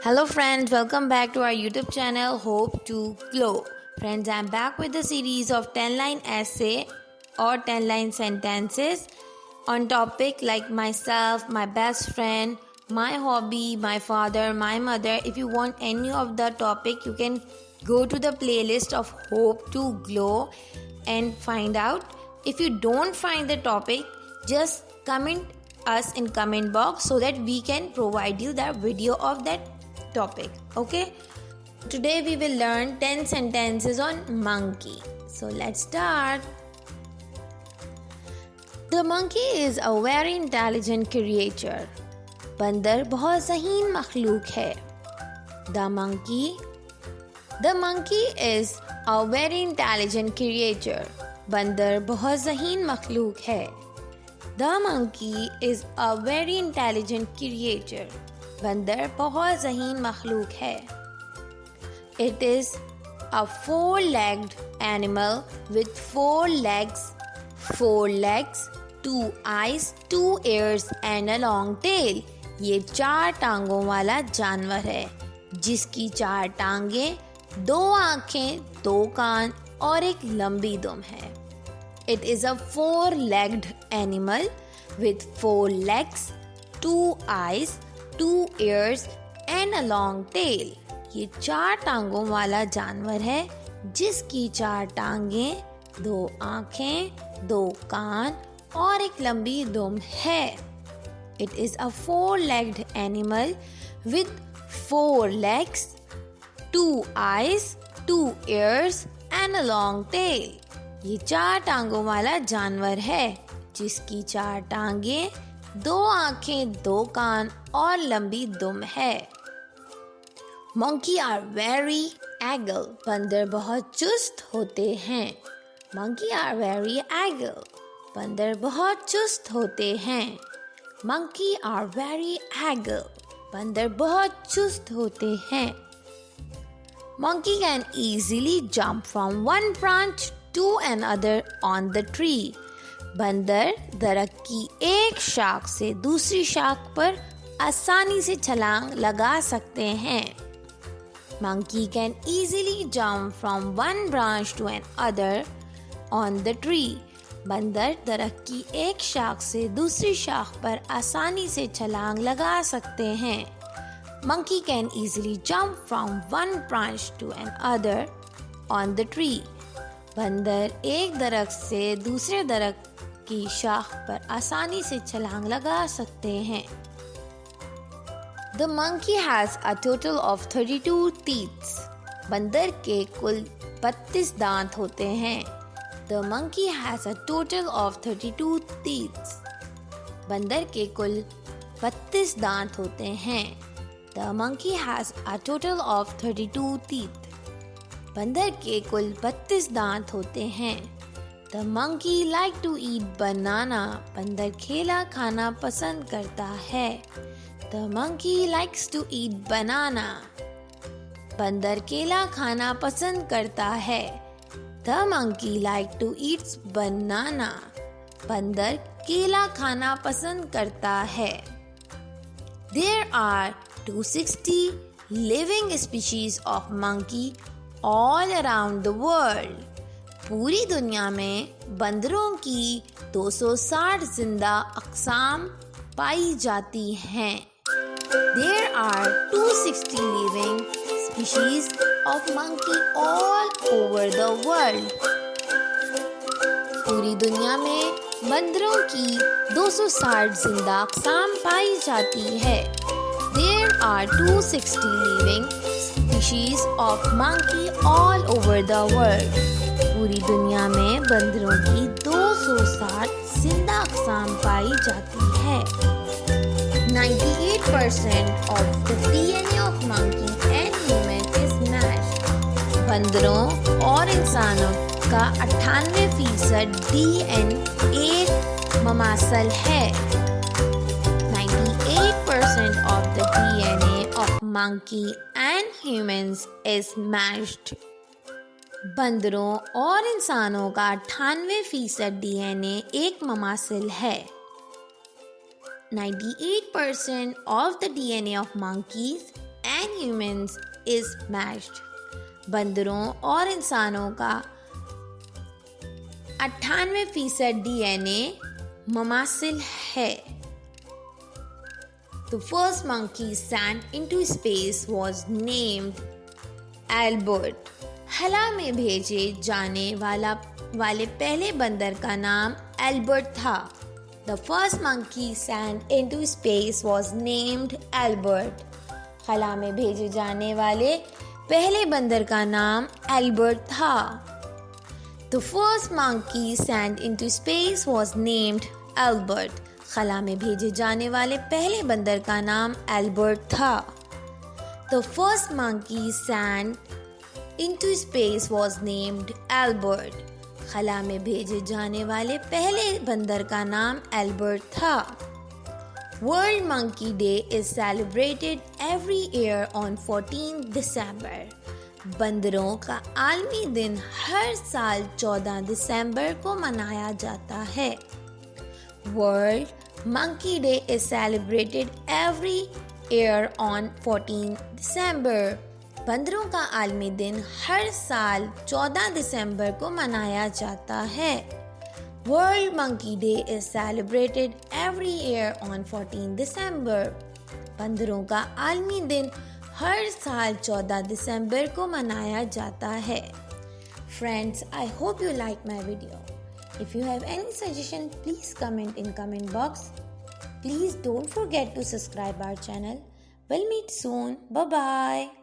Hello friends, welcome back to our YouTube channel Hope to Glow. Friends, I'm back with a series of 10-line essay or 10-line sentences on topic like myself, my best friend, my hobby, my father, my mother. If you want any of the topic, you can go to the playlist of Hope to Glow and find out. If you don't find the topic, just comment us in comment box so that we can provide you the video of that topic. Okay, today we will learn 10 sentences on monkey. So let's start. The monkey is a very intelligent creature. बंदर बहुत ज़हीन मखलूक है. The monkey is a very intelligent creature. बंदर बहुत ज़हीन मखलूक है. The monkey is a very intelligent creature. बंदर बहुत ज़हीन मखलूक है. It is a four-legged animal with four legs, 2 eyes, 2 ears and a long tail. ये 4 टांगों वाला जानवर है जिसकी 4 टांगें, 2 आँखें, 2 कान और एक लंबी दुम है. It is a four-legged animal with 4 legs, 2 eyes, 2 ears and a long tail. ये 4 टांगों वाला जानवर है जिसकी 4 टांगें, 2 आँखें, 2 कान और एक लंबी दुम है. It is a four-legged animal with 4 legs, 2 eyes, 2 ears and a long tail. ये 4 टांगों वाला जानवर है जिसकी 4 टांगें, 2 आँखें, 2 कान और लंबी दुम है. Monkey are very agile. बंदर बहुत चुस्त होते हैं. Monkey are very agile. बंदर बहुत चुस्त होते हैं. Monkey are very agile. बंदर बहुत चुस्त होते हैं. Monkey can easily jump from one branch to another on the tree. बंदर दरख्त की एक शाख से दूसरी शाख पर आसानी से छलांग लगा सकते हैं. Monkey can easily jump from one branch to another on the tree. बंदर दरख्त की एक शाख से दूसरी शाख पर आसानी से छलांग लगा सकते हैं. Monkey can easily jump from one branch to another on the tree. बंदर एक दरख्त से दूसरे दरख्त की शाख पर आसानी से छलांग लगा सकते हैं. The monkey has a total of 32 teeth. बंदर के कुल 32 दांत होते हैं. The monkey has a total of 32 teeth. बंदर के कुल 32 दांत होते हैं. The monkey has a total of 32 teeth. बंदर के कुल 32 दांत होते हैं. The monkey like to eat banana. बंदर केला खाना पसंद करता है. The monkey likes to eat banana. बंदर केला खाना पसंद करता है. The monkey like to eat banana. बंदर केला खाना पसंद करता है. There are 260 living species of monkey all around the world. पूरी दुनिया में बंदरों की 260 जिंदा अक़साम पाई जाती हैं. There are 260 living species of monkey all over the world. पूरी दुनिया में बंदरों की 260 जिंदा अक़साम पाई जाती है. There are 260 living species of monkey all over the world. पूरी दुनिया में बंदरों की 260 जिंदा अक़साम पाई जाती है. 98% of the DNA of monkey and human is matched. बंदरों और इंसानों का 98% DNA एक ममासल है. 98% of the DNA of monkey and humans is matched. बंदरों और इंसानों का 98% DNA एक ममासिल है. 98% of the DNA of monkeys and humans is matched. बंदरों और इंसानों का 98% DNA ममासिल है. The first monkey sent into space was named Albert. खला में भेजे जाने वाले पहले बंदर का नाम एल्बर्ट था. The first monkey sent into space was named Albert. खला में भेजे जाने वाले पहले बंदर का नाम एल्बर्ट था. The first monkey sent into space was named Albert. खला में भेजे जाने वाले पहले बंदर का नाम एल्बर्ट था. The first monkey sent into space was named Albert. खला में भेजे जाने वाले पहले बंदर का नाम एल्बर्ट था. World Monkey Day is celebrated every year on 14 December. बंदरों का आलमी दिन हर साल 14 दिसंबर को मनाया जाता है. World Monkey Day is celebrated every year on 14 December. बंदरों का आलमी दिन हर साल 14 दिसंबर को मनाया जाता है. World Monkey Day is celebrated every year on 14 December. बंदरों का आलमी दिन हर साल 14 दिसंबर को मनाया जाता है. Friends, I hope you like my video. If you have any suggestion, please comment in comment box. Please don't forget to subscribe our channel. We'll meet soon. Bye bye.